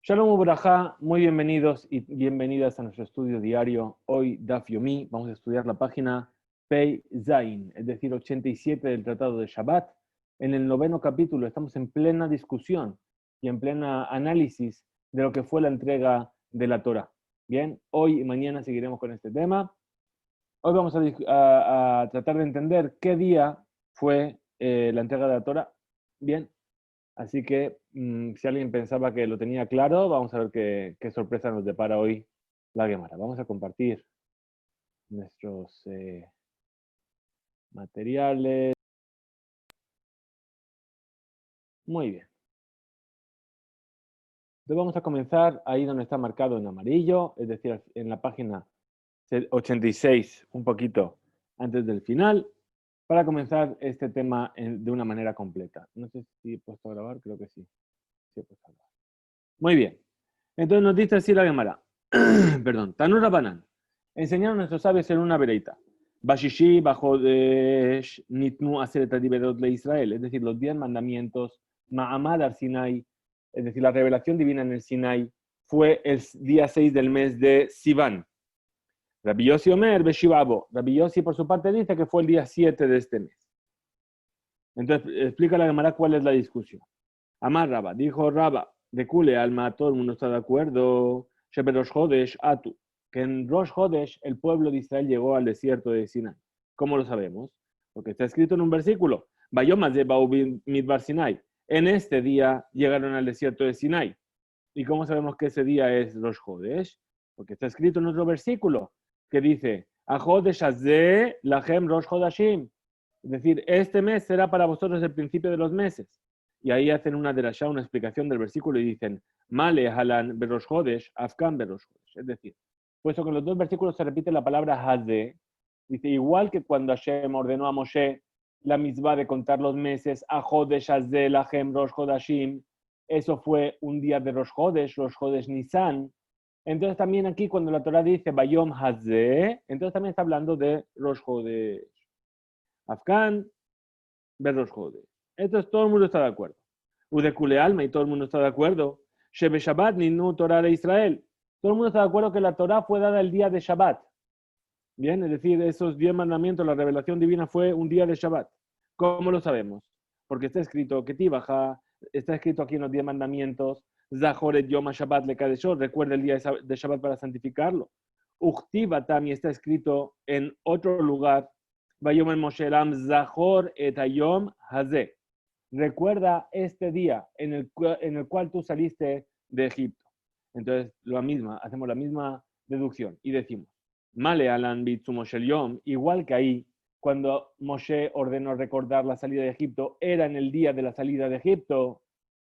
Shalom Ubrajá, muy bienvenidos y bienvenidas a nuestro estudio diario. Hoy, Daf Yomi, vamos a estudiar la página Pei Zain, es decir, 87 del Tratado de Shabbat. En el 9º capítulo estamos en plena discusión y en plena análisis de lo que fue la entrega de la Torah. Bien, hoy y mañana seguiremos con este tema. Hoy vamos a tratar de entender qué día fue la entrega de la Torah. Bien. Así que si alguien pensaba que lo tenía claro, vamos a ver qué sorpresa nos depara hoy la Gemara. Vamos a compartir nuestros materiales. Muy bien. Entonces vamos a comenzar ahí donde está marcado en amarillo, es decir, en la página 86, un poquito antes del final, para comenzar este tema de una manera completa. No sé si he puesto a grabar, creo que sí. Sí he puesto a grabar. Muy bien. Entonces nos dice así la Gemara. Perdón. Tanur Rabanan. Enseñaron a nuestros sabios en una vereita. Bashishi bajo de Nitnu Aseret Adiberot de Israel. Es decir, los 10 mandamientos. Ma'amad al Sinai. Es decir, la revelación divina en el Sinai fue el día 6 del mes de Sivan. Rabbi Yossi Omer Beshivabo. Rabbi Yossi por su parte dice que fue el día 7 de este mes. Entonces explica la Gemara cuál es la discusión. Amar Rabba. Dijo Rabba. De Kule Alma, todo el mundo está de acuerdo. Shebe Rosh Hodesh Atu, que en Rosh Hodesh el pueblo de Israel llegó al desierto de Sinai. ¿Cómo lo sabemos? Porque está escrito en un versículo. Bayomas de Midbar Sinai. En este día llegaron al desierto de Sinai. ¿Y cómo sabemos que ese día es Rosh Hodesh? Porque está escrito en otro versículo que dice: A Hodesh Azeh Lachem Rosh Hodashim. Es decir, este mes será para vosotros el principio de los meses. Y ahí hacen una derashá, una explicación del versículo y dicen: Male halan berosh hodesh, afkan berosh hodesh. Es decir, puesto que en los dos versículos se repite la palabra hazé, dice, igual que cuando Hashem ordenó a Moshe la misma de contar los meses, a hodesh hazé lachem rosh hodashim, eso fue un día de rosh hodesh Nisan. Entonces también aquí cuando la Torah dice bayom hazé, entonces también está hablando de rosh hodesh. Afkan berosh hodesh. Entonces todo el mundo está de acuerdo. Udekule alma y todo el mundo está de acuerdo. Shebe Shabbat ninu Torah de Israel. Todo el mundo está de acuerdo que la Torah fue dada el día de Shabbat. Bien, es decir, esos 10 mandamientos, la revelación divina fue un día de Shabbat. ¿Cómo lo sabemos? Porque está escrito que Tibaja, está escrito aquí en los 10 mandamientos, Zahoret Yom Shabbat le Kadeshot, recuerda el día de Shabbat para santificarlo. Uchtiva también está escrito en otro lugar, Vayom el Moshe Elam Zahor et Hayom Hazeh. Recuerda este día en el cual tú saliste de Egipto. Entonces, hacemos la misma deducción y decimos, Male alan bitzu Moshe Yom, igual que ahí, cuando Moshe ordenó recordar la salida de Egipto, era en el día de la salida de Egipto,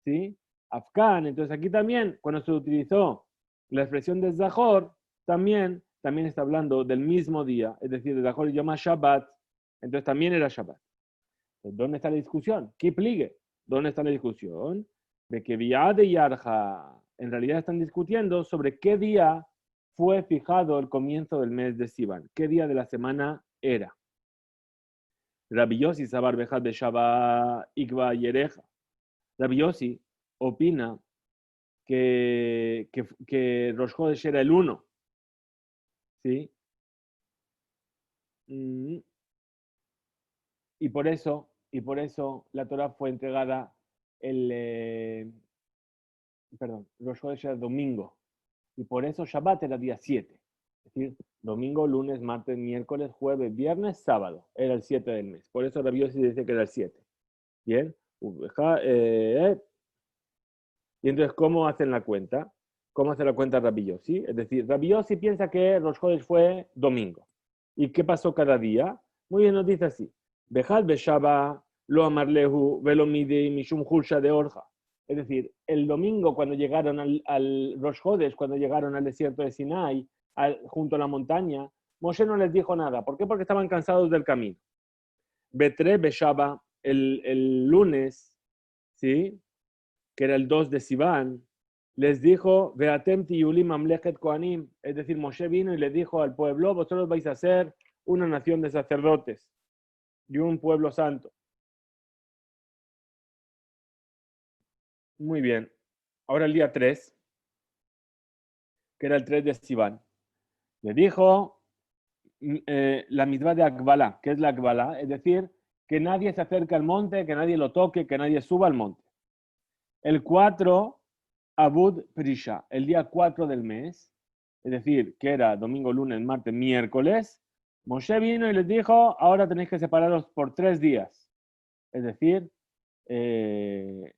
¿sí? Afkan, entonces aquí también, cuando se utilizó la expresión de Zahor, también está hablando del mismo día, es decir, de Zahor y Yom Shabbat, entonces también era Shabbat. ¿Dónde está la discusión? ¿Qué pligue? ¿Dónde está la discusión? De que Vía de Yarja, en realidad están discutiendo sobre qué día fue fijado el comienzo del mes de Sivan. ¿Qué día de la semana era? Rabbi Yossi Sabar Bejad de Shabbat Ikba Yereja. Rabbi Yossi opina que Rosh Chodesh era el 1. ¿Sí? Y por eso la Torah fue entregada Rosh Chodesh era domingo. Y por eso Shabbat era día 7. Es decir, domingo, lunes, martes, miércoles, jueves, viernes, sábado. Era el 7 del mes. Por eso Rabbi Yossi dice que era el 7. Bien. Y entonces, ¿cómo hacen la cuenta? ¿Cómo hace la cuenta Rabbi Yossi? Es decir, Rabbi Yossi piensa que Rosh Chodesh fue domingo. ¿Y qué pasó cada día? Muy bien, nos dice así. Bejad Beshaba lo amarlehu velo mide mishum hulsha de orja. Es decir, el domingo cuando llegaron al Rosh Chodesh, cuando llegaron al desierto de Sinai, junto a la montaña, Moshe no les dijo nada. ¿Por qué? Porque estaban cansados del camino. Betre Beshaba, el lunes, ¿sí? Que era el 2 de Sivan, les dijo, Veatem tiyulim amlechet kohanim, es decir, Moshe vino y le dijo al pueblo, vosotros vais a ser una nación de sacerdotes y un pueblo santo. Muy bien. Ahora el día 3, que era el 3 de Sivan. Le dijo la mitzvah de Akbalá. ¿Qué es la Akbalá? Es decir, que nadie se acerque al monte, que nadie lo toque, que nadie suba al monte. El 4, Abud Prisha, el día 4 del mes, es decir, que era domingo, lunes, martes, miércoles, Moshe vino y les dijo, ahora tenéis que separaros por 3 días. Es decir, el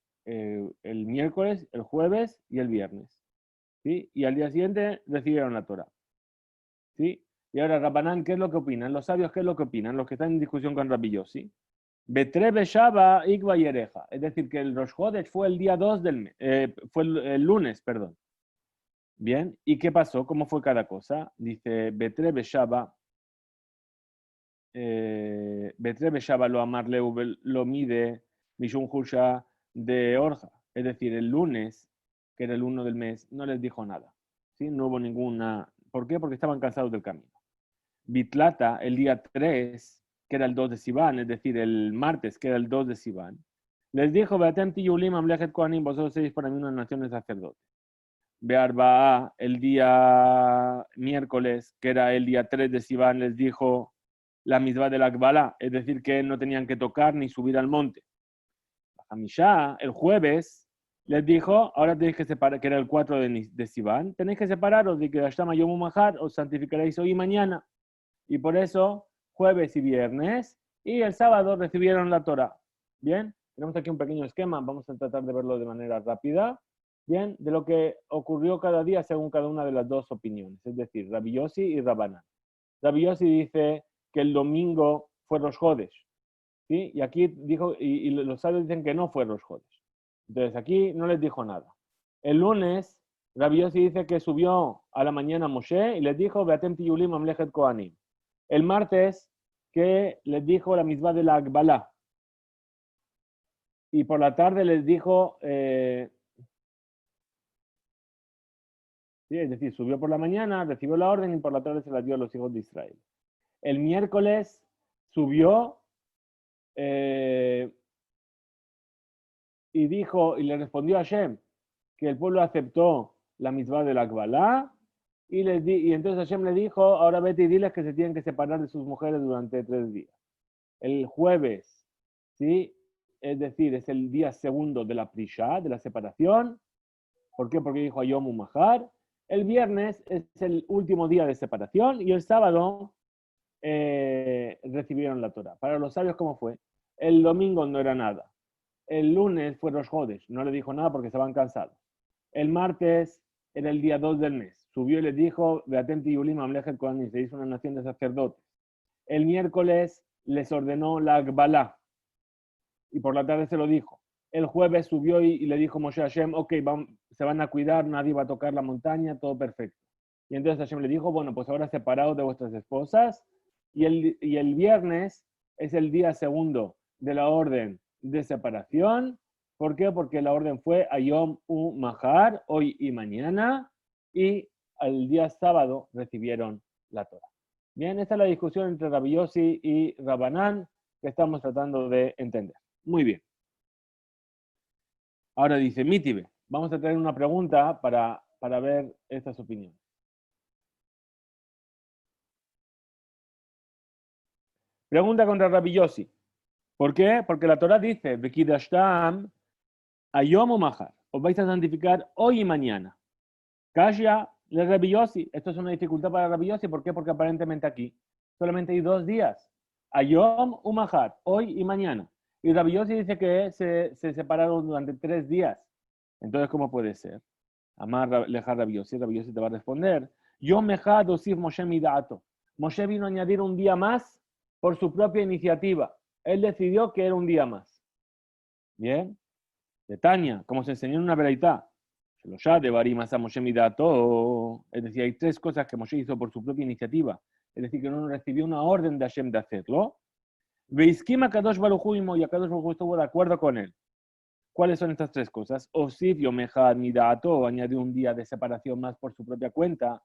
miércoles, el jueves y el viernes. ¿Sí? Y al día siguiente recibieron la Torah. ¿Sí? Y ahora, Rabbanán, ¿qué es lo que opinan? Los sabios, ¿qué es lo que opinan? Los que están en discusión con Rabbi Yossi. Betre Beshaba Igba Yereja. Es decir, que el Rosh Chodesh fue el día 2 del mes, fue el lunes, perdón. Bien, ¿y qué pasó? ¿Cómo fue cada cosa? Dice, Betre Beshaba, Betre Beshaba lo amarleu lo mide Mishun Husha de Orja. Es decir, el lunes, que era el 1 del mes, no les dijo nada. ¿Sí? No hubo ninguna... ¿Por qué? Porque estaban cansados del camino. Bitlata, el día 3, que era el 2 de Sivan, es decir, el martes, que era el 2 de Sivan, les dijo, Beatem Tiyulim Amlechet Kohanim, vosotros seis para mí una nación de sacerdotes. Bearba, el día miércoles, que era el día 3 de Sivan, les dijo la misma de la Akbalá, es decir, que no tenían que tocar ni subir al monte. Hamishá, el jueves, les dijo, ahora tenéis que separar, que era el 4 de Sivan, tenéis que separaros de que Hashtama Yomu Mahar, os santificaréis hoy y mañana. Y por eso, jueves y viernes, y el sábado recibieron la Torah. Bien, tenemos aquí un pequeño esquema, vamos a tratar de verlo de manera rápida. Bien, de lo que ocurrió cada día según cada una de las dos opiniones, es decir, Rabbi Yossi y Rabbanán. Rabbi Yossi dice que el domingo fue Rosh Chodesh, ¿sí? Y aquí dijo, y los sabios dicen que no fue Rosh Chodesh. Entonces aquí no les dijo nada. El lunes, Rabbi Yossi dice que subió a la mañana Moshe y les dijo, Beatem Tiyulim Amlechet Kohanim. El martes, que les dijo la misma de la Akbalá. Y por la tarde les dijo, sí, es decir, subió por la mañana, recibió la orden y por la tarde se la dio a los hijos de Israel. El miércoles subió y dijo, y le respondió a Hashem que el pueblo aceptó la misma de la Akbalá. Y entonces Hashem le dijo, ahora vete y diles que se tienen que separar de sus mujeres durante 3 días. El jueves, ¿sí? Es decir, es el día segundo de la Prisha, de la separación. ¿Por qué? Porque dijo Ayom Umahar. El viernes es el último día de separación y el sábado recibieron la Torah. Para los sabios, ¿cómo fue? El domingo no era nada. El lunes fue Rosh Chodesh, no le dijo nada porque estaban cansados. El martes era el día 2 del mes. Subió y les dijo, Beatem Tiyulim Amlechet Kohanim, se hizo una nación de sacerdotes. El miércoles les ordenó la Akbalá y por la tarde se lo dijo. El jueves subió y le dijo Moshe a Hashem, ok, se van a cuidar, nadie va a tocar la montaña, todo perfecto. Y entonces Hashem le dijo, bueno, pues ahora separados de vuestras esposas. Y el viernes es el día segundo de la orden de separación. ¿Por qué? Porque la orden fue Ayom Mahar, hoy y mañana, y al día sábado recibieron la Torah. Bien, esta es la discusión entre Rabbi Yossi y Rabbanán que estamos tratando de entender. Muy bien. Ahora dice, Mitibe, vamos a traer una pregunta para ver estas opiniones. Pregunta contra Rabbi Yossi. ¿Por qué? Porque la Torah dice, Bekidashtam Ayom Mahar, os vais a santificar hoy y mañana. Kashya le Rabbi Yossi. Esto es una dificultad para Rabbi Yossi. ¿Por qué? Porque aparentemente aquí solamente hay 2 días. Ayom Mahar, hoy y mañana. Y Rabbi Yossi dice que se separaron durante 3 días. Entonces, ¿cómo puede ser? Amar leja Rabbi Yossi te va a responder. Yo mejad osif Moshe midato. Moshe vino a añadir un día más por su propia iniciativa. Él decidió que era un día más. Bien. De Tania, como se enseñó en una veraitá. Es decir, hay 3 cosas que Moshe hizo por su propia iniciativa. Es decir, que no recibió una orden de Hashem de hacerlo. Veiskima Kadosh Baruj Hu y Kadosh Baruj Hu estuvo de acuerdo con él. ¿Cuáles son estas 3 cosas? Osif Yomechad Midato, añadió un día de separación más por su propia cuenta.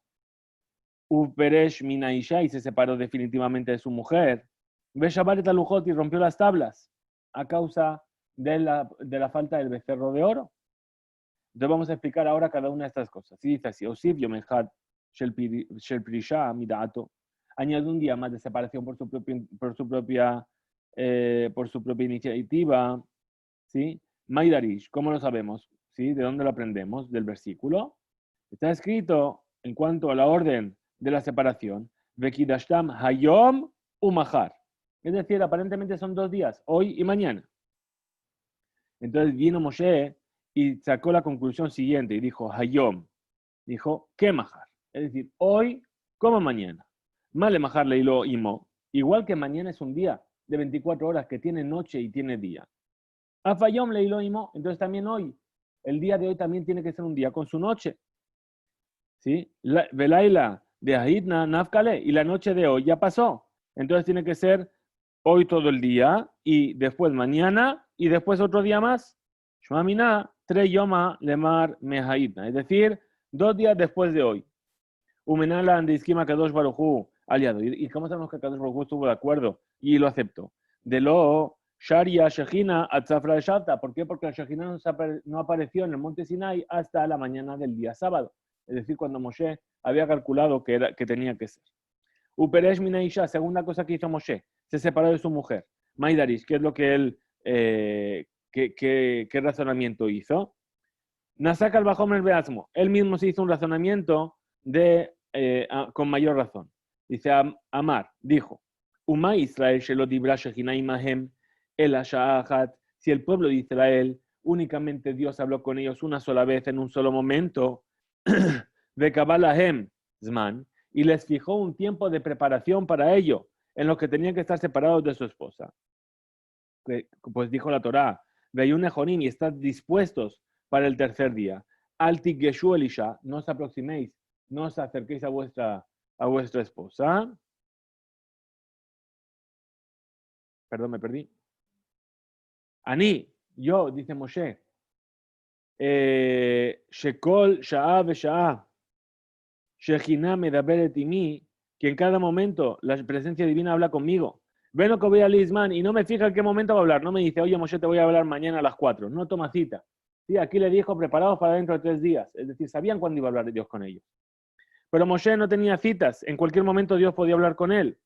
Uperesh Minaisha, y se separó definitivamente de su mujer. Veshabaret Alujot, y rompió las tablas a causa de la falta del becerro de oro. Entonces vamos a explicar ahora cada una de estas cosas. Y dice así, Osif Yom Echad Shel Prisha Midato, añade un día más de separación por su propia iniciativa, ¿sí? Maidarish, ¿cómo lo sabemos? ¿Sí? ¿De dónde lo aprendemos? Del versículo. Está escrito en cuanto a la orden de la separación, Vekidashtam Hayom Umahar. Es decir, aparentemente son 2 días, hoy y mañana. Entonces vino Moshe y sacó la conclusión siguiente y dijo, Hayom, dijo, ¿qué Mahar? Es decir, hoy como mañana. Male Mahar leilo imo, igual que mañana es un día de 24 horas que tiene noche y tiene día. Afayom leilo imo, entonces también hoy, el día de hoy también tiene que ser un día con su noche. ¿Sí? Velaila de Ahidna Nafkale, y la noche de hoy ya pasó. Entonces tiene que ser hoy todo el día, y después mañana, y después otro día más. Shmamina, 3 yoma lemar mehaidna, es decir, 2 días después de hoy. Umenala andisquima Kadosh Baruchu aliado. ¿Y cómo sabemos que Kadosh Baruchu estuvo de acuerdo y lo aceptó? De lo Sharia Shejina Atzafra de Shavta. ¿Por qué? Porque la Shejina no apareció en el monte Sinai hasta la mañana del día sábado. Es decir, cuando Moshe había calculado que tenía que ser. Uperesh Minaisha, segunda cosa que hizo Moshe, se separó de su mujer. Maidarish, ¿qué es lo que él, qué razonamiento hizo? Nasaka al Bajomer Beasmo, él mismo se hizo un razonamiento con mayor razón. Dice Amar, dijo, Uma Israel Shelo Dibra Shechinai Mahem El Asha'ahat, si el pueblo de Israel únicamente Dios habló con ellos una sola vez en un solo momento, de Kabalahem Zman, y les fijó un tiempo de preparación para ello, en lo que tenían que estar separados de su esposa. Pues dijo la Torá, Veyune Jonim, y estad dispuestos para el tercer día. Alti Geshu Elisha, no os aproximéis, no os acerquéis a vuestra esposa. Perdón, me perdí. Ani, yo, dice Moshe, Shekol Sha'a Vesha'a, Shechina Medaberet Imi, que en cada momento la presencia divina habla conmigo. Veno que voy a Lisman y no me fija en qué momento va a hablar. No me dice, oye Moshe, te voy a hablar mañana a las 4. No toma cita. Sí, aquí le dijo preparados para dentro de 3 días. Es decir, sabían cuándo iba a hablar Dios con ellos. Pero Moshe no tenía citas. En cualquier momento Dios podía hablar con él.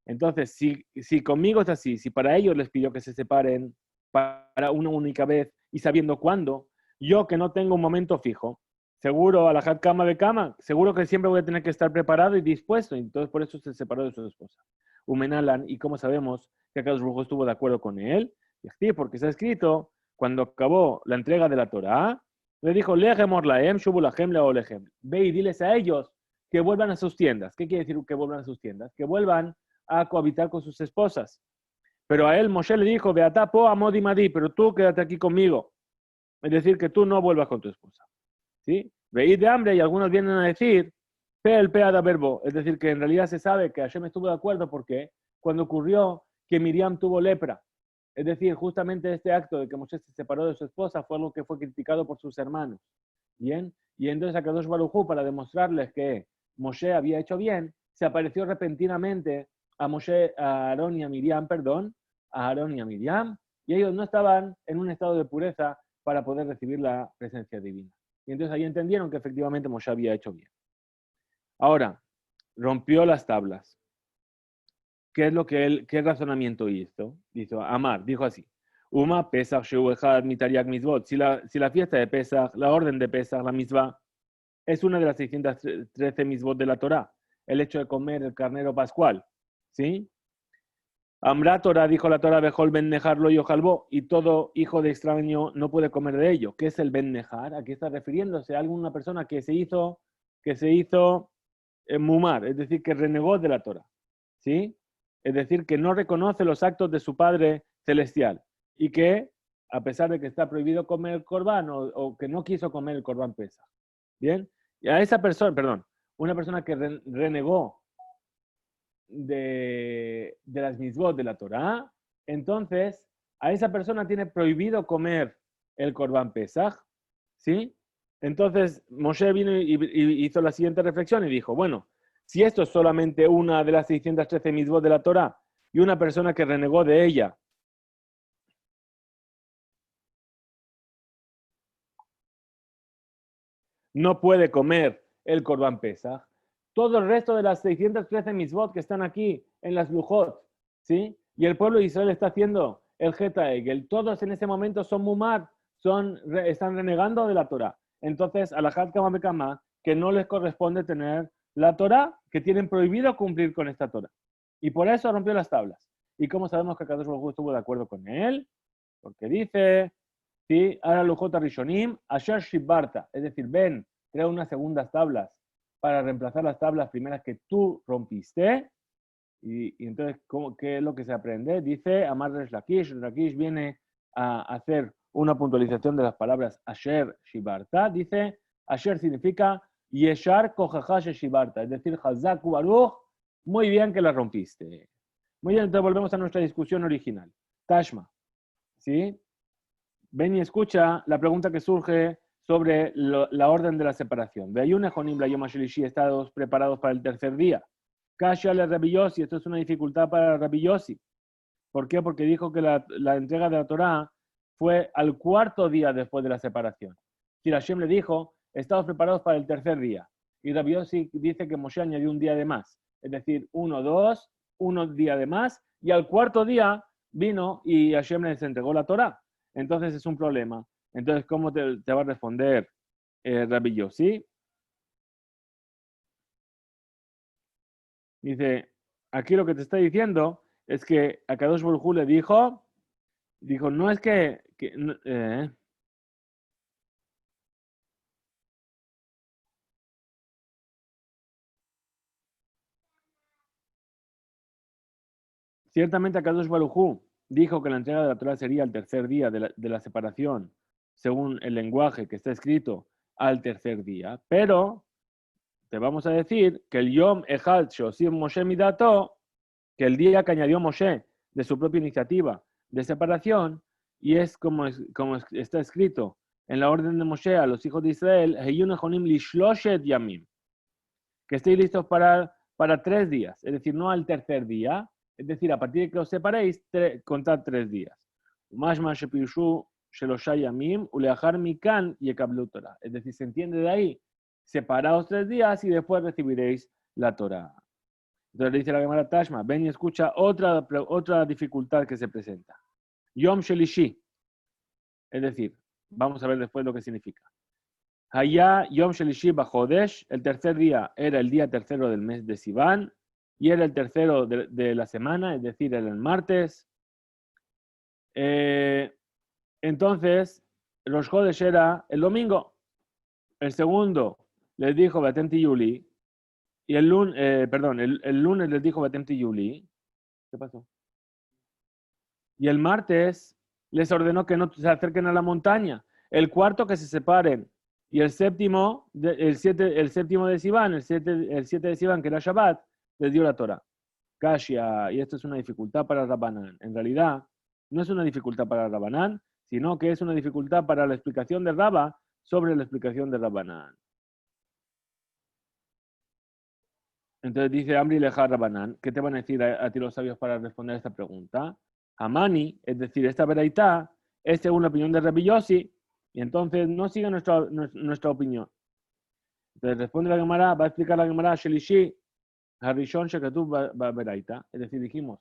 Entonces, si conmigo es así, si para ellos les pidió que se separen para una única vez y sabiendo cuándo, yo que no tengo un momento fijo, seguro a la hat cama de cama, seguro que siempre voy a tener que estar preparado y dispuesto. Entonces, por eso se separó de su esposa. Umenalan, y como sabemos que Akadosh Baruj Hu estuvo de acuerdo con él, porque está escrito, cuando acabó la entrega de la Torá, le dijo, Lehem orlahem, shubulahem leolehem. Ve y diles a ellos que vuelvan a sus tiendas. ¿Qué quiere decir que vuelvan a sus tiendas? Que vuelvan a cohabitar con sus esposas. Pero a él Moshe le dijo, Beatá po amodi madi, pero tú quédate aquí conmigo. Es decir, que tú no vuelvas con tu esposa. ¿Sí? Veí de hambre y algunos vienen a decir, el peada verbo, es decir, que en realidad se sabe que Hashem estuvo de acuerdo porque cuando ocurrió que Miriam tuvo lepra, es decir, justamente este acto de que Moshe se separó de su esposa fue algo que fue criticado por sus hermanos. ¿Bien? Y entonces a Kadosh Baruj Hu, para demostrarles que Moshe había hecho bien, se apareció repentinamente a Aarón y a Miriam, y ellos no estaban en un estado de pureza para poder recibir la presencia divina. Y entonces ahí entendieron que efectivamente Moshe había hecho bien. Ahora, rompió las tablas. ¿Qué es lo que él, qué razonamiento hizo? Amar, dijo así. Uma Pesach Sheuechad Mitariak Mitzvot. Si la fiesta de Pesach, la orden de Pesach, la mitzvah, es una de las 613 mitzvot de la Torá. El hecho de comer el carnero pascual. ¿Sí? Amra Torah, dijo la Torah, Bejol Ben Nejar lo yojalbo, y todo hijo de extraño no puede comer de ello. ¿Qué es el Ben Nejar? Aquí está refiriéndose a alguna persona que se hizo mumar, es decir, que renegó de la Torah. ¿Sí? Es decir, que no reconoce los actos de su Padre Celestial y que, a pesar de que está prohibido comer el corbán o que no quiso comer el corbán pesa. ¿Bien? Y a esa persona, una persona que renegó de las mitzvot de la Torá, entonces a esa persona tiene prohibido comer el Corbán Pesaj, ¿sí? Entonces Moshe vino y hizo la siguiente reflexión y dijo, bueno, si esto es solamente una de las 613 mitzvot de la Torá y una persona que renegó de ella no puede comer el Corban Pesach. Todo el resto de las 613 mitzvot que están aquí en las Lujot, ¿sí? Y el pueblo de Israel está haciendo el Geta Egel. Todos en ese momento son mumar, están renegando de la Torah. Entonces, a la Had Kama Bekama, que no les corresponde tener la Torah, que tienen prohibido cumplir con esta Torah. Y por eso rompió las tablas. ¿Y cómo sabemos que Kadosh Baruj Hu estuvo de acuerdo con él? Porque dice, ¿sí? Ahora Lujot Rishonim, Asher Shibarta, es decir, ven, crea unas segundas tablas para reemplazar las tablas primeras que tú rompiste. Y entonces, ¿qué es lo que se aprende? Dice Amar Resh Lakish. Lakish viene a hacer una puntualización de las palabras Asher Shibarta. Dice, Asher significa Yeshar Kojajash Shibarta, es decir, Hazak Baruch, muy bien que la rompiste. Muy bien, entonces volvemos a nuestra discusión original. Tashma, ¿sí? Ven y escucha la pregunta que surge sobre la orden de la separación. Veayune Jonim la Yom HaShelishi, estados preparados para el tercer día. Kasha le Rabbi Yossi, esto es una dificultad para Rabbi Yossi. ¿Por qué? Porque dijo que la entrega de la Torá fue al cuarto día después de la separación. Si Hashem le dijo, estados preparados para el tercer día. Y Rabbi Yossi dice que Moshe añadió un día de más. Es decir, uno día de más. Y al cuarto día vino y Hashem les entregó la Torá. Entonces es un problema. Entonces, ¿cómo te va a responder Rabbi Yossi? Dice, aquí lo que te está diciendo es que a Kadosh Baruj Hu le dijo, no es ciertamente a Kadosh Baruj Hu dijo que la entrega de la Torah sería el tercer día de la separación, según el lenguaje que está escrito al tercer día, pero te vamos a decir que el Yom Echad Shosim Moshe Midato, que el día que añadió Moshe de su propia iniciativa de separación, y es como está escrito en la orden de Moshe a los hijos de Israel, Yamim, que estéis listos para 3 días, es decir, no al tercer día, es decir, a partir de que os separéis, contad 3 días. Es decir, se entiende de ahí, separaos 3 días y después recibiréis la Torah. Entonces le dice la Gemara Tashma, ven y escucha otra dificultad que se presenta. Yom Shelishi, es decir, vamos a ver después lo que significa. Hayá Yom Shelishi Bajodesh, el tercer día era el día tercero del mes de Sivan, y era el tercero de la semana, es decir, era el martes. Entonces, Rosh Chodesh era el domingo. El segundo les dijo Batemti Yuli, y el lunes les dijo Batemti Yuli. ¿Qué pasó? Y el martes les ordenó que no se acerquen a la montaña. El cuarto que se separen. Y el séptimo, el séptimo de Sivan, el 7 de Sivan, que era Shabbat, les dio la Torah. Kashia, y esto es una dificultad para Rabbanán. En realidad, no es una dificultad para Rabbanán, sino que es una dificultad para la explicación de Rabba sobre la explicación de Rabbanán. Entonces dice Amri Leja Rabbanán, ¿qué te van a decir a ti los sabios para responder a esta pregunta? Amani, es decir, esta veraitá, es según la opinión de Rabbi Yossi, y entonces no sigue nuestra opinión. Entonces responde la Gemara, va a explicar la Gemara Shelishi, Harishon Shekatub veraitá, es decir, dijimos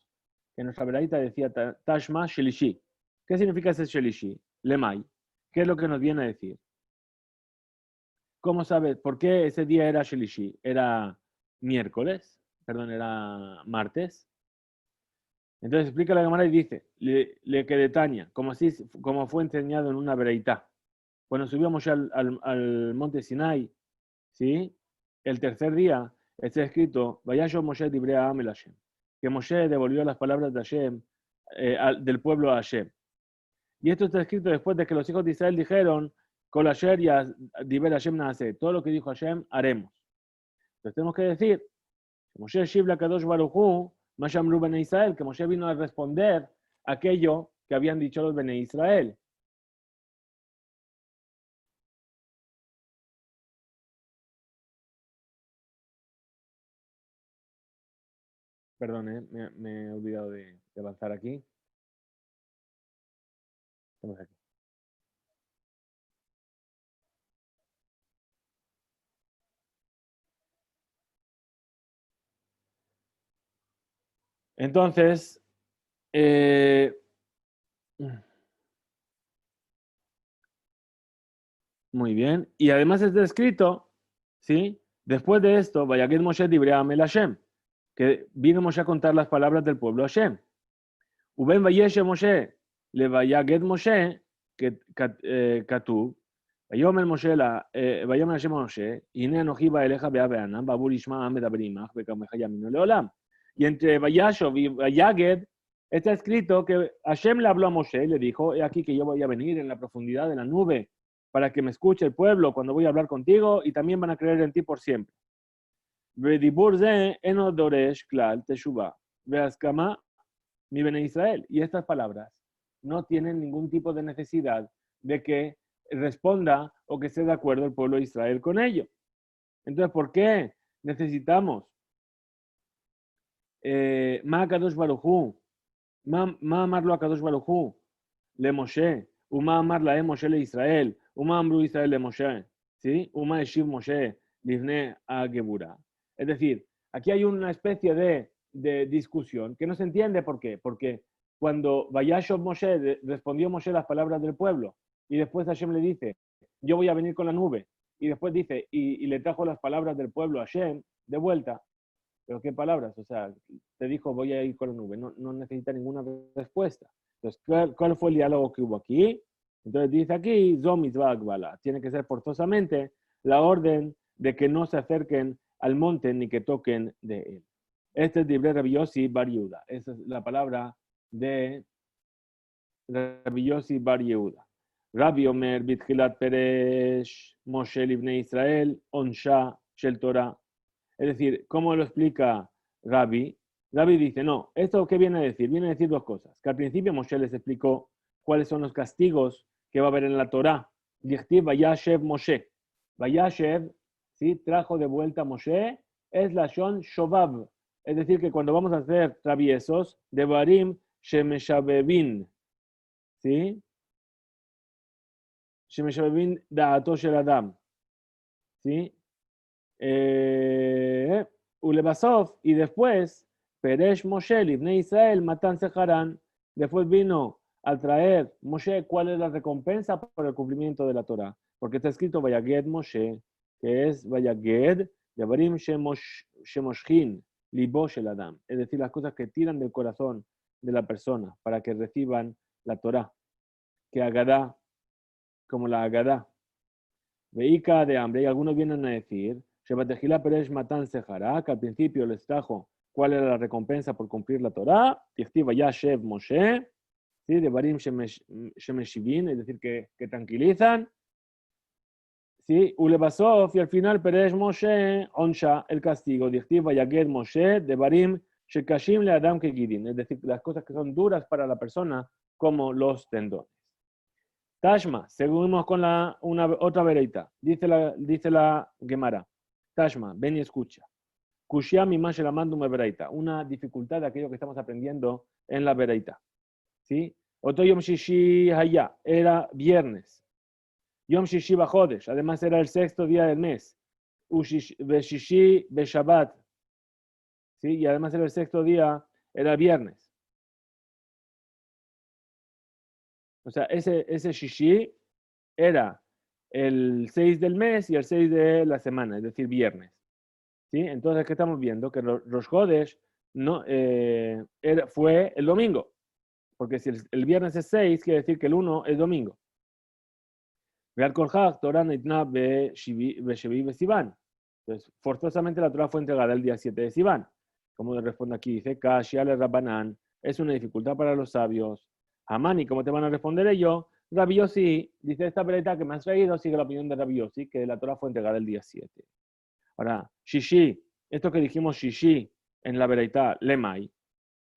que nuestra veraitá decía Tashma Shelishi. ¿Qué significa ese Shelishi? Lemay. ¿Qué es lo que nos viene a decir? ¿Cómo sabes por qué ese día era Shelishi? Era era martes. Entonces explica la Gemara y dice, le que detaña, como fue enseñado en una vereitá. Cuando subíamos ya al monte Sinai, ¿sí? El tercer día está escrito, Vayasho Moshe Dibrea Amel Hashem, que Moshe devolvió las palabras de Hashem, del pueblo a Hashem. Y esto está escrito después de que los hijos de Israel dijeron, Kol Asher y Diber Hashem Naase, todo lo que dijo Hashem, haremos. Entonces tenemos que decir, Moshe Shibla Kadosh Baruch Hu, Masham Bene Israel, que Moshe vino a responder aquello que habían dicho los Bene Israel. Perdón, me he olvidado de avanzar aquí. Estamos aquí. Entonces, muy bien. Y además está escrito, ¿sí? Después de esto, Vayaged Moshe Dibream el Hashem, que vino Moshe a contar las palabras del pueblo Hashem. Uben Vayeshe Moshe, le Vayaged Moshe, que Katuv, Vayomer Moshe la, Vayomer Hashem Moshe, Ine Anoji Baeleja Bea Beanam, Babur Ishma Amed Abrimach, Bekameja Yamino Leolam. Y entre Vayashov y Vayaged está escrito que Hashem le habló a Moshe y le dijo, he aquí que yo voy a venir en la profundidad de la nube para que me escuche el pueblo cuando voy a hablar contigo y también van a creer en ti por siempre. Vedibur ze eno doresh klal teshuva, veaskama mi bene Israel. Y estas palabras no tienen ningún tipo de necesidad de que responda o que esté de acuerdo el pueblo de Israel con ello. Entonces, ¿por qué necesitamos Ma Kadosh Baruj Hu, Ma amarlo a Kadosh Baruj Hu, le Moshe, Uma amar la Moshe le Israel, Uma amru Israel le Moshe, ¿sí? Uma eshiv Moshe, livne a Gebura. Es decir, aquí hay una especie de discusión que no se entiende por qué. Porque cuando Vayashov Moshe respondió Moshe las palabras del pueblo y después Hashem le dice, yo voy a venir con la nube, y después dice, y le trajo las palabras del pueblo a Hashem de vuelta. ¿Pero qué palabras? O sea, te dijo, voy a ir con la nube. No necesita ninguna respuesta. Entonces, ¿cuál fue el diálogo que hubo aquí? Entonces dice aquí, Zomizva Akbala. Tiene que ser forzosamente la orden de que no se acerquen al monte ni que toquen de él. Este es Dibre Rabbi Yossi Bar Yehuda. Esa es la palabra de Rabbi Yossi Bar Yehuda. Rabbi Omer Bitchilat Peresh Moshe Livnei Israel Onsha Shel Torah. Es decir, ¿cómo lo explica Rabbi? Rabbi dice, no, ¿esto qué viene a decir? Viene a decir dos cosas. Que al principio Moshe les explicó cuáles son los castigos que va a haber en la Torah. Dichtiv Vayashev Moshe. Vayashev, ¿sí? Trajo de vuelta a Moshe, es la Shon Shovav. Es decir, que cuando vamos a hacer traviesos, de Barim Shemeshabevin, ¿sí? Shemeshabevin Da'ato Shel Adam, ¿sí? Ulebasov, y después, Peresh Moshe, Livnei Israel, Matan Seharán. Después vino a traer Moshe cuál es la recompensa por el cumplimiento de la Torah. Porque está escrito Vayaged Moshe, que es Vayaged, Yabarim Shemoshkin, Libo Shel Adam. Es decir, las cosas que tiran del corazón de la persona para que reciban la Torah. Que Agadá, como la Agadá. Veika de hambre, y algunos vienen a decir, Shebatejila Peresh Matan Sehará, que al principio les trajo cuál era la recompensa por cumplir la Torah, Tichtiva Yashev Moshe, ¿sí? De Barim Shemeshivin, es decir, que tranquilizan, ¿sí? Ulebasov, y al final Peresh Moshe, Onsha, el castigo, Tichtiva Yaged Moshe, de Barim Shekashim le Adam Kegidin, es decir, las cosas que son duras para la persona, como los tendones. Tashma, seguimos con otra vereita. Dice la Gemara. Tashma, ven y escucha. Kushia mi más la mando una vereita. Una dificultad de aquello que estamos aprendiendo en la vereita. ¿Sí? Otro Yom Shishi Haya, era viernes. Yom Shishi Bajodesh, además era el sexto día del mes. Shishi Beshabat. ¿Sí? Y además era el sexto día, era viernes. O sea, ese Shishi era el 6 del mes y el 6 de la semana, es decir, viernes. ¿Sí? Entonces, ¿qué estamos viendo? Que Rosh Chodesh no, fue el domingo. Porque si el viernes es 6, quiere decir que el 1 es domingo. Entonces, forzosamente la Torah fue entregada el día 7 de Sivan. Como le responde aquí, dice, Kashiale Rabbanan, es una dificultad para los sabios. Hamani, ¿cómo te van a responder ellos? Rabbi Yossi, dice esta pereta que me has traído, sigue la opinión de Rabbi Yossi, que la Torah fue entregada el día 7. Ahora, Shishi, esto que dijimos Shishi en la vereita Lemay,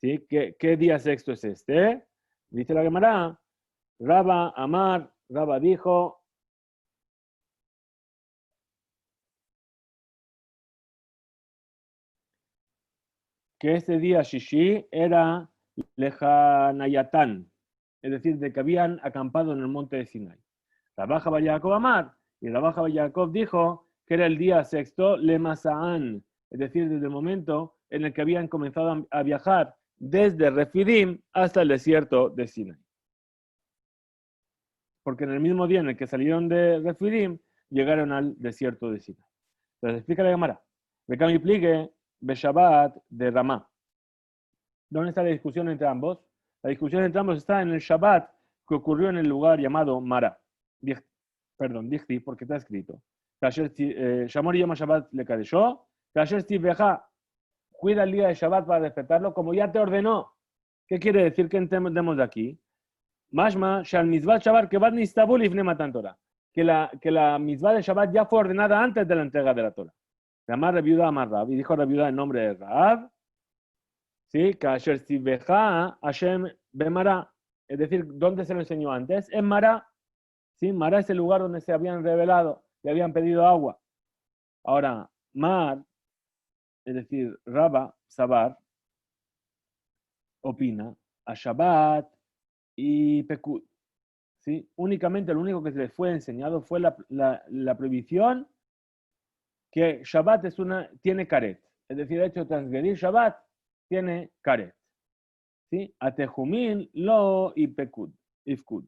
¿sí? ¿Qué día sexto es este? Dice la Gemara, Rabba Amar, Rabba dijo, que este día Shishi era Lejanayatán, es decir, de que habían acampado en el monte de Sinai. Rabba Jacob Amar, y Rabba Jacob dijo que era el día sexto, Lemasaan, es decir, desde el momento en el que habían comenzado a viajar desde Refidim hasta el desierto de Sinai. Porque en el mismo día en el que salieron de Refidim, llegaron al desierto de Sinai. Entonces explica la Gemara. Bekami pligue Beshabbat de Ramá. ¿Dónde está la discusión entre ambos? La discusión entre ambos está en el Shabbat que ocurrió en el lugar llamado Mara. Perdón, Dichti, porque está escrito. Shamor Yom Shabbat le kadeshó. Kasher Stiveja, cuida el día de Shabbat para respetarlo como ya te ordenó. ¿Qué quiere decir que entendemos de aquí? Mashma, Shal Mizvat Shabbat que Bad Nistabul Ifne Matan Torah. Que la Mizvah de Shabbat ya fue ordenada antes de la entrega de la Torah. Amar Reviuda Amar Rab, y dijo Reviuda en nombre de Rab, ¿sí? Kasher Stiveja Hashem Bemara. Es decir, ¿dónde se lo enseñó antes? En Mara. ¿Sí? Mara es el lugar donde se habían revelado y habían pedido agua. Ahora, Mar, es decir, Rabba, Sabar, opina a Shabbat y Pekud. ¿Sí? Únicamente lo único que se les fue enseñado fue la prohibición que Shabbat tiene karet. Es decir, el hecho de transgredir Shabbat tiene karet. ¿Sí? Atejumin, lo y Pekud, ifkud.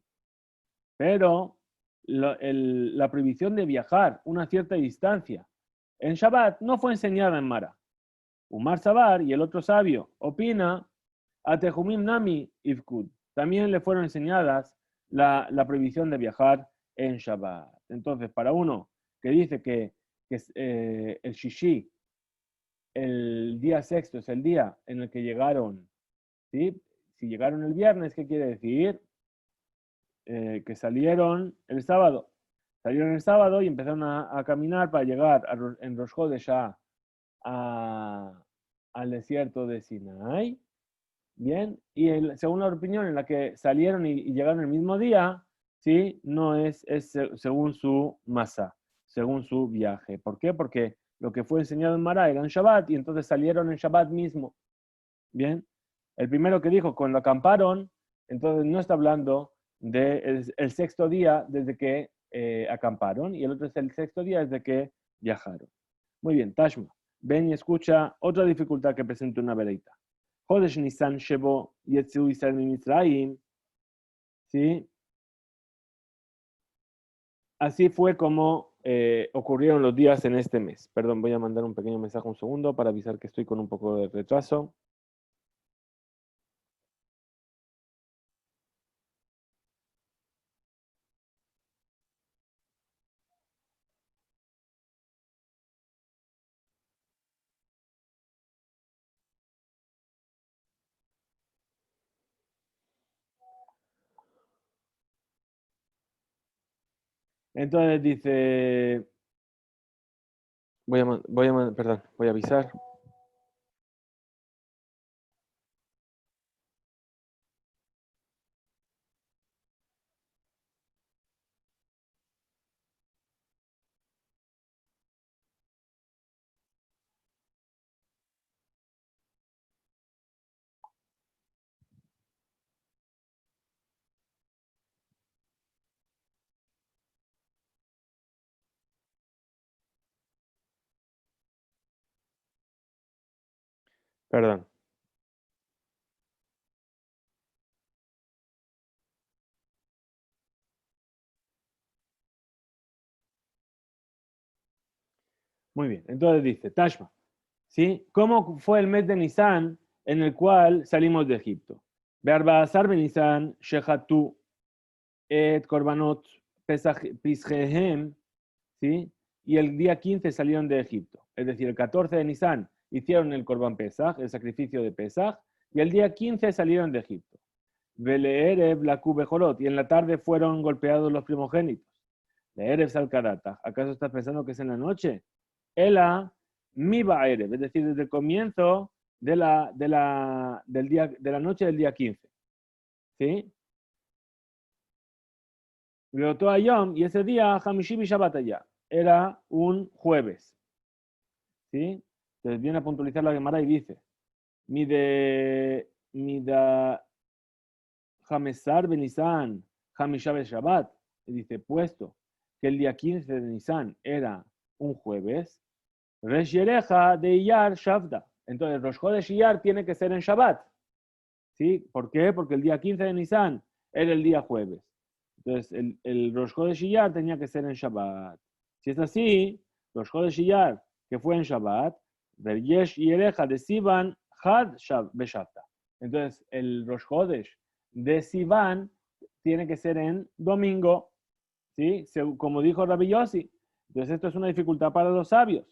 Pero la prohibición de viajar una cierta distancia en Shabbat no fue enseñada en Mara. Umar Sabar y el otro sabio opina a Tejumim Nami Ifkud. También le fueron enseñadas la prohibición de viajar en Shabbat. Entonces, para uno que dice que el Shishi, el día sexto, es el día en el que llegaron, ¿sí? Si llegaron el viernes, ¿qué quiere decir? Que salieron el sábado. Salieron el sábado y empezaron a caminar para llegar en Rosh Chodesh al desierto de Sinai. Bien, y según la opinión en la que salieron y llegaron el mismo día, ¿sí? No es según su masa, según su viaje. ¿Por qué? Porque lo que fue enseñado en Mara era en Shabbat y entonces salieron en Shabbat mismo. Bien, el primero que dijo cuando acamparon, entonces no está hablando del sexto día desde que acamparon y el otro es el sexto día desde que viajaron. Muy bien, Tashma, ven y escucha otra dificultad que presenta una vereita. Jodesh Nisan Shebo Yetzu Israel Mitzrayim. ¿Sí? Así fue como ocurrieron los días en este mes. Perdón, voy a mandar un pequeño mensaje un segundo para avisar que estoy con un poco de retraso. Entonces dice, perdón, voy a avisar. Perdón. Muy bien. Entonces dice, Tashma, ¿sí? ¿Cómo fue el mes de Nisan en el cual salimos de Egipto? Be'arba'asar Nisan shechatu et korbanot pisjehem, ¿sí? Y el día 15 salieron de Egipto. Es decir, el 14 de Nisan hicieron el Korban Pesach, el sacrificio de Pesach, y el día 15 salieron de Egipto. Veleerev laku bejolot, y en la tarde fueron golpeados los primogénitos. Leerev salkadata, ¿acaso estás pensando que es en la noche? Ela mi ba'erev, es decir, desde el comienzo del día, de la noche del día 15. ¿Sí? Y ese día, Hamishibi Shabbat allá, era un jueves. ¿Sí? Entonces viene a puntualizar la Gemara y dice, Mida Hamesar Benisan, Hamishabe Shabbat. Y dice, puesto que el día 15 de Nisan era un jueves, Resh Yereja de Iyar Shavda. Entonces, Rosh Chodesh Iyar tiene que ser en Shabbat. ¿Sí? ¿Por qué? Porque el día 15 de Nisan era el día jueves. Entonces, el Rosh Chodesh Iyar tenía que ser en Shabbat. Si es así, Rosh Chodesh Iyar, que fue en Shabbat, Yesh y Ereja de Sivan, Had Beshavta. Entonces, el Rosh Chodesh de Sivan tiene que ser en domingo, ¿sí? Como dijo Rabbi Yossi. Entonces, esto es una dificultad para los sabios.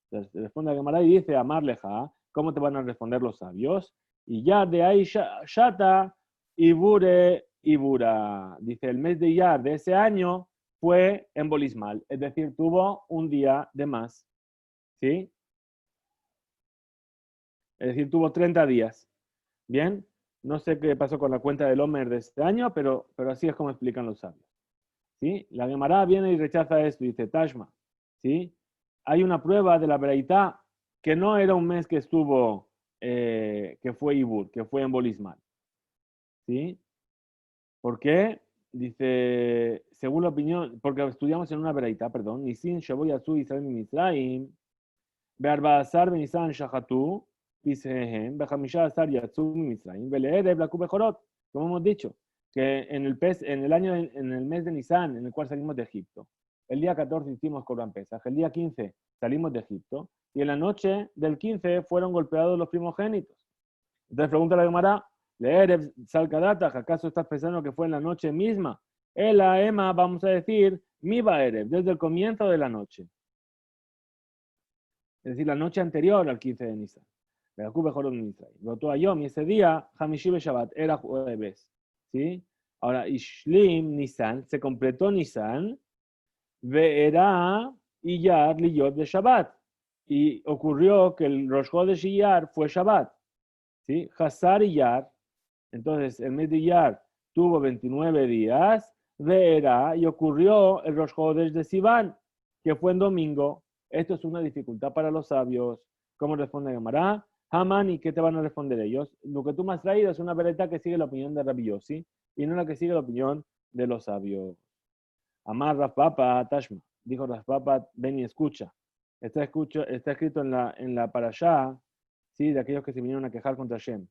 Entonces, responde a Gemara y dice, Amarleja, ¿cómo te van a responder los sabios? Y ya de ahí Shata, Ibure, Ibura. Dice, el mes de Iyar de ese año fue embolismal, es decir, tuvo un día de más, ¿sí? Es decir, tuvo 30 días. Bien, no sé qué pasó con la cuenta del Homer de este año, pero así es como explican los sabios. ¿Sí? La Gemara viene y rechaza esto, dice Tashma. ¿Sí? Hay una prueba de la Bereitá que no era un mes que estuvo, que fue Ibur, que fue embolismal. ¿Sí? ¿Por qué? Dice, según la opinión, porque estudiamos en una Bereitá, perdón, Nisin, Shaboy, Azu, Israel, Misraim, Be'arba'asar, Benisan, Shahatu, Pisehen, Bejamishasar, Yatzu, Misraim, Bele'erev, Laku, Bejorot, como hemos dicho, que en el año, en el mes de Nisan, en el cual salimos de Egipto, el día 14 hicimos Corban Pesaj, el día 15 salimos de Egipto, y en la noche del 15 fueron golpeados los primogénitos. Entonces pregunta la Gemara, Le'erev, Salkadata, ¿acaso estás pensando que fue en la noche misma? La Ema, vamos a decir, mi Erev, desde el comienzo de la noche. Es decir, la noche anterior al 15 de Nisan. Votó a Yom y ese día, Hamishi Shabbat, era jueves. ¿Sí? Ahora, Ishlim Nisan, se completó Nisan, Ve'era Iyar Liyot de Shabbat. Y ocurrió que el Rosh Chodesh Iyar fue Shabbat. ¿Sí? Hazar Iyar, entonces el mes de Iyar tuvo 29 días, Ve'era, y ocurrió el Rosh Chodesh de Sivan, que fue en domingo. Esto es una dificultad para los sabios. ¿Cómo responde Gemara? Haman, ¿y qué te van a responder ellos? Lo que tú me has traído es una vereta que sigue la opinión de Rabbi Yossi y no la que sigue la opinión de los sabios. Amar Rafpapa Tashma. Dijo Rafpapa, ven y escucha. Está escrito en la parashá, ¿sí? De aquellos que se vinieron a quejar contra Shem.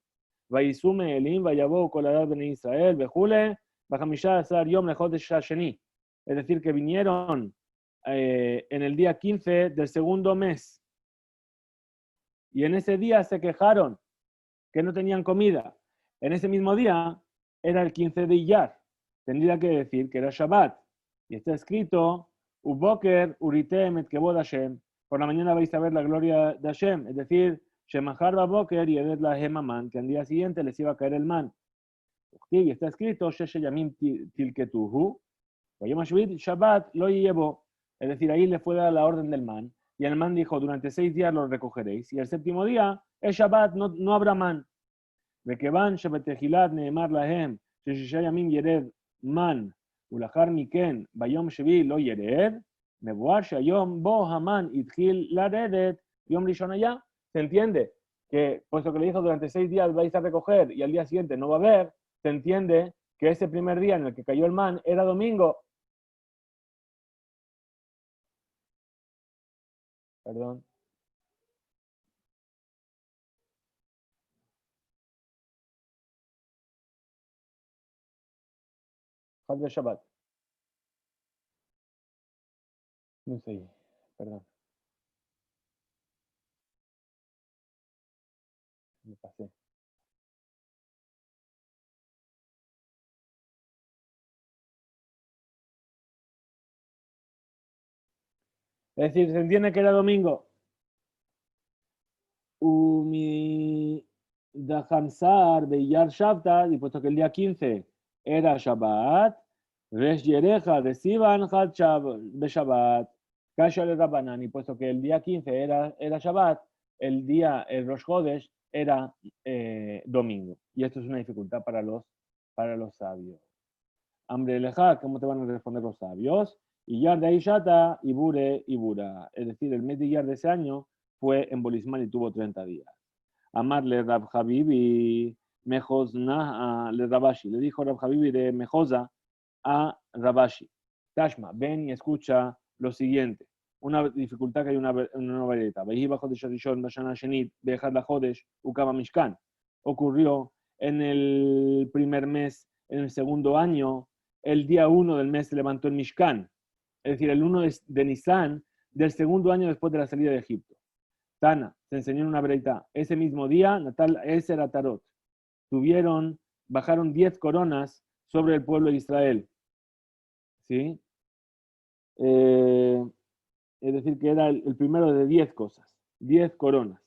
Vaisume Elim, Vayabou, Koladad Ben Israel, Bejule, Bajamishá Azar Yom Lejot Shasheni. Es decir, que vinieron en el día 15 del segundo mes. Y en ese día se quejaron que no tenían comida. En ese mismo día era el 15 de Iyar. Tendría que decir que era Shabbat. Y está escrito, Uboker, Uritem, et Kebod Hashem. Por la mañana vais a ver la gloria de Hashem. Es decir, Shemachar Baboker y Edet la Hemaman, que al día siguiente les iba a caer el man. Y está escrito, Sheshe Yamim Tilketuhu. Shabbat lo llevó. Es decir, ahí le fue dada la orden del man. Y el man dijo, durante 6 días lo recogeréis. Y el séptimo día, es Shabbat, no habrá man. וכיוון שבתחילת נאמר להם ששישה ימים ירד מן, ולאחר מכן ביום שביעי לא ירד, מבואר שהיום בו המן התחיל לרדת, יום ראשון היה. ¿Se entiende? Que puesto que le dijo durante 6 días vais a recoger y al día siguiente no va a haber, se entiende que ese primer día en el que cayó el man era domingo. Perdón. Had de Shabbat. No sé, perdón. Me pasé. Es decir, se entiende que era domingo. Umi Dahamsar Beyar Shabta, y puesto que el día 15 era Shabbat, Resh Yereja de Sivan Had Shabbat, Kasha le Rabanan, y puesto que el día 15 era Shabbat, el Rosh Chodesh era domingo. Y esto es una dificultad para los sabios. Hambre leja, ¿cómo te van a responder los sabios? Y Yar de Aishata, Ibure, Ibura. Es decir, el mes de Yar de ese año fue embolismal y tuvo 30 días. Amarle Rab Habibi, Mejosna le Rabashi. Le dijo Rab Habibi de Mejosa a Rabashi. Tashma, ven y escucha lo siguiente. Una dificultad que hay una variedad. Veí bajo de Sharishon, Bashana Shenit, Bejad la Jodesh, Ukama Mishkan. Ocurrió en el primer mes, en el segundo año, el día 1 del mes se levantó el Mishkan, es decir, el 1 de Nisan del segundo año después de la salida de Egipto. Tana, se enseñó en una breita, ese mismo día, Natal Eser Atarot, bajaron 10 coronas sobre el pueblo de Israel. ¿Sí? Es decir, que era el primero de 10 cosas, 10 coronas.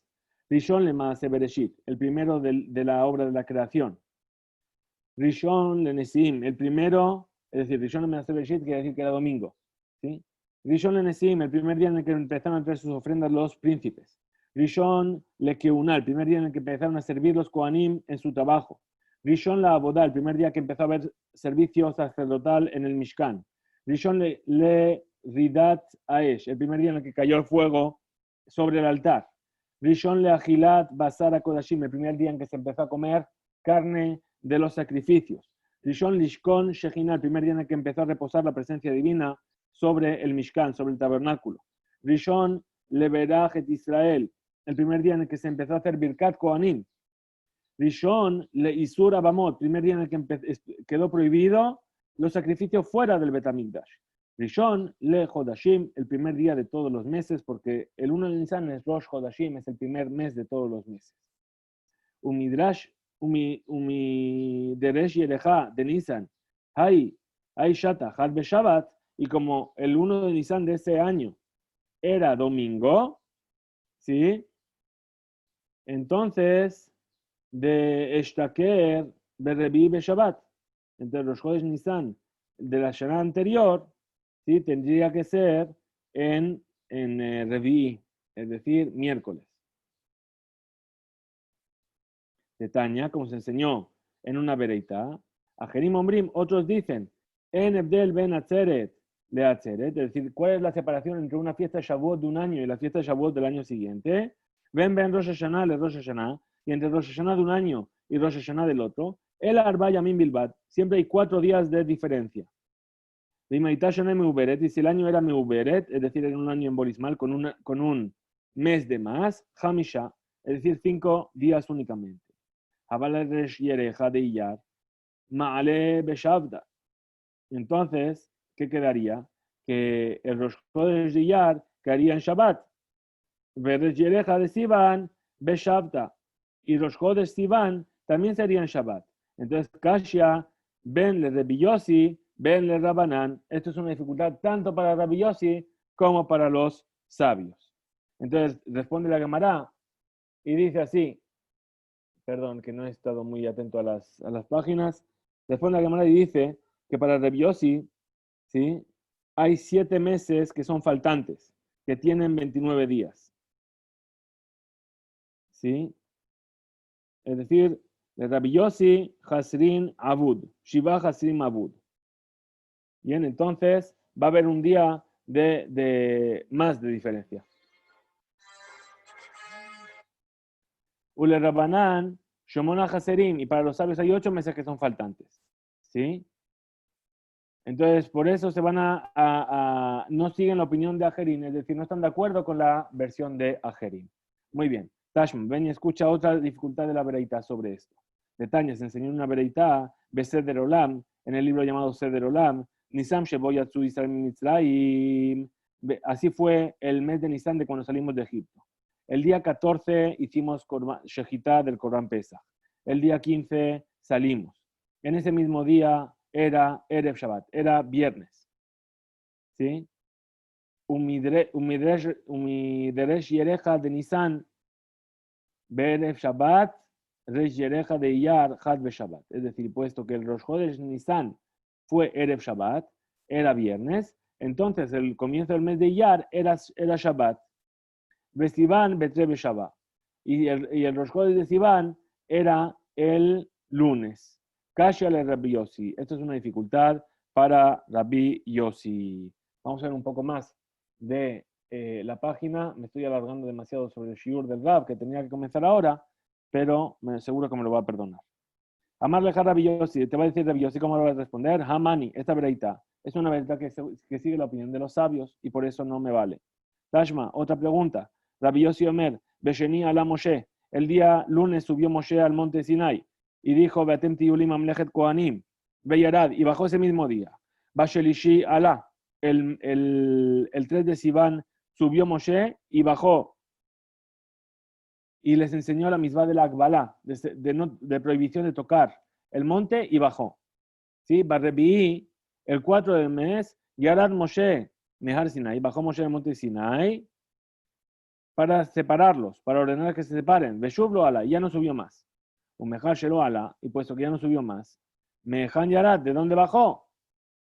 Rishon le Maase Bereshit, el primero de la obra de la creación. Rishon le Nesim, el primero, es decir, Rishon le Maase Bereshit quiere decir que era domingo. ¿Sí? Rishon le Nesim, el primer día en el que empezaron a traer sus ofrendas los príncipes. Rishon le Keuná, el primer día en el que empezaron a servir los Kohanim en su trabajo. Rishon la Abodá, el primer día que empezó a haber servicio sacerdotal en el Mishkan. Rishon le Ridat Aesh, el primer día en el que cayó el fuego sobre el altar. Rishon le Agilat Basara Kodashim, el primer día en que se empezó a comer carne de los sacrificios. Rishon Lishkon Shechina, el primer día en el que empezó a reposar la presencia divina sobre el Mishkan, sobre el tabernáculo. Rishon le Berach et Israel, el primer día en el que se empezó a hacer Birkat Kohanim. Rishon le Isur Abamot, primer día en el que quedó prohibido los sacrificios fuera del Betamikdash. Rishon le Hodashim, el primer día de todos los meses, porque el 1 de Nisan es Rosh Hodashim, es el primer mes de todos los meses. Umidrash, Umideresh Yerecha de Nisan, Hay Shata, Had Beshabat, y como el 1 de Nisan de ese año era domingo, ¿sí? Entonces, de Eshtaker, Berebi Beshabat, entre los Jodes Nisan de la Shana anterior, ¿sí? Tendría que ser en Revi, es decir, miércoles. De Tanya, como se enseñó en una bereita, a Jerim Ombrim, otros dicen, en Ebdel ben Atzeret de Atzeret, es decir, ¿cuál es la separación entre una fiesta de Shavuot de un año y la fiesta de Shavuot del año siguiente? Ben Rosh Hashanah le Rosh Hashanah, y entre Rosh Hashanah de un año y Rosh Hashanah del otro, el Arba Yamim Bilbat, siempre hay 4 días de diferencia. Y si el año era Meuberet, es decir, era un año embolismal con un mes de más, Hamisha, es decir, 5 días únicamente. Entonces, ¿qué quedaría? Que el Rosh Chodesh de Iyar quedaría en Shabbat. Veresh Yereja de Sivan, Beshavta. Y Rosh Chodesh Sivan también sería en Shabbat. Entonces, Kashya, Ben le Rabbi Yossi, Ben le Rabanan. Esto es una dificultad tanto para Rabbi Yossi como para los sabios. Entonces, responde la Gemara y dice así. Perdón, que no he estado muy atento a las páginas. Responde la Gemara y dice que para Rabbi Yossi, ¿sí? Hay 7 meses que son faltantes, que tienen 29 días. ¿Sí? Es decir, de Rabbi Yossi, Hasrin Abud, Shiva Hasrin Abud. Bien, entonces va a haber un día de más de diferencia. Ule Rabanan, Shomona Haserim, y para los sabios hay 8 meses que son faltantes. ¿Sí? Entonces, por eso se van no siguen la opinión de Ajerín, es decir, no están de acuerdo con la versión de Ajerín. Muy bien. Tashman, ven y escucha otra dificultad de la Bereitá sobre esto. De Tanya se enseñó una Bereitá, Beseder Olam, en el libro llamado Seder Olam, Nisam Sheboyatzu Israel Mitzrayim. Así fue el mes de Nisan de cuando salimos de Egipto. El día 14 hicimos Shejitá del Corban Pesach. El día 15 salimos. En ese mismo día era Erev Shabbat, era viernes. ¿Sí? Umideresh Yereja de Nisan, Berev Shabbat, Resh Yereja de Iyar, Had Be Shabbat. Es decir, puesto que el Rosh Chodesh Nisan fue Erev Shabbat, era viernes, entonces el comienzo del mes de Iyar era Shabbat. Sivan Betre Shabbat. Y el Rosh Chodesh de Sivan era el lunes. Kasha le Rabbi Yossi. Esto es una dificultad para Rabbi Yossi. Vamos a ver un poco más de la página. Me estoy alargando demasiado sobre el shiur del Rab, que tenía que comenzar ahora, pero me aseguro que me lo va a perdonar. Amar leja Rabbi Yossi. Te va a decir Rabbi Yossi cómo lo va a responder. Hamani, esta vereita. Es una vereita que sigue la opinión de los sabios y por eso no me vale. Tashma, otra pregunta. Rabbi Yossi Omer, Besheni ala Moshe. El día lunes subió Moshe al monte Sinai. y dijo, Beatem tiyulim amlechet kohanim, Beyarad, y bajó ese mismo día. Bashelishi Alá, el 3 de Sivan subió Moshe y bajó y les enseñó la misma de la Akbalá, de prohibición de tocar el monte y bajó. ¿Sí? Barrebií, el 4 del mes, Yarad Moshe, Nehar Sinai, bajó Moshe del monte Sinai para separarlos, para ordenar que se separen. Beshublo Ala, ya no subió más. Umehar Shelo Ala, y puesto que ya no subió más, Mehan Yarad, ¿de dónde bajó?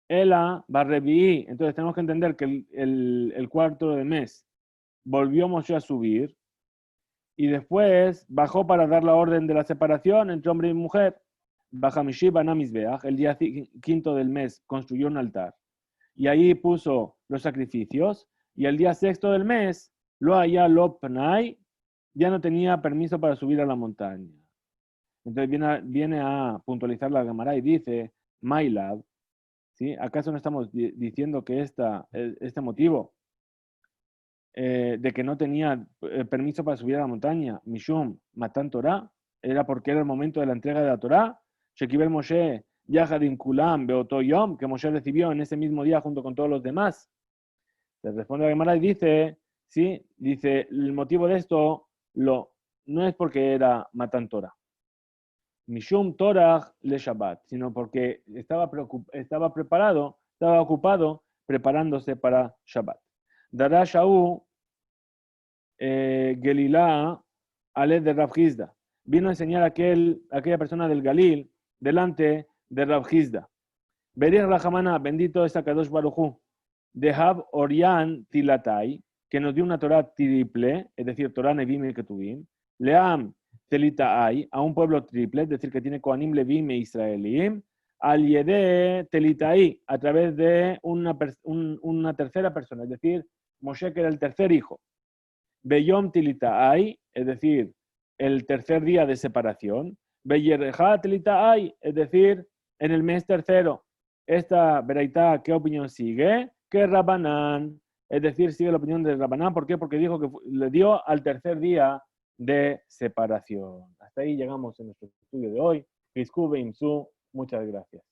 Ela Barrebií. Entonces tenemos que entender que el 4 del mes volvió Moshe a subir y después bajó para dar la orden de la separación entre hombre y mujer. Bajamishi Banamisbeach, el día 5 del mes, construyó un altar. Y ahí puso los sacrificios. Y el día 6 del mes, lo haya lo pnai, ya no tenía permiso para subir a la montaña. Entonces viene a puntualizar la Gemara y dice, Mailad, ¿sí? ¿Acaso no estamos diciendo que este motivo de que no tenía permiso para subir a la montaña, Mishum, Matan Torah, era porque era el momento de la entrega de la Torah? Shekibel Moshe, Yahadim Kulam, Beoto Yom, que Moshe recibió en ese mismo día junto con todos los demás. Le responde a Gemara y dice, sí, dice, el motivo de esto no es porque era Matan Torah, Mishum Torah le Shabbat, sino porque estaba ocupado preparándose para Shabbat. Dará Shaú Gelilá Ale de Rav Hizda. Vino a enseñar a aquella persona del Galil delante de Rav Hizda. Berich Rahamana, bendito es Akadosh Baruj Hu, de Hab Orián Tilatai, que nos dio una Torah triple, es decir, Torah Nevim y Ketuvim, Leam Telitaai, a un pueblo triple, es decir, que tiene Kohanim, Levim e Israelim, al Yede Telitaai, a través de una tercera persona, es decir, Moshe, que era el tercer hijo. Beyom Tilitaai, es decir, el tercer día de separación. Beyereja Tilitaai, es decir, en el mes tercero. Esta Beraitá, ¿qué opinión sigue? Que Rabanán, es decir, sigue la opinión de Rabanán. ¿Por qué? Porque dijo que le dio al tercer día de separación. Hasta ahí llegamos en nuestro estudio de hoy. Muchas gracias.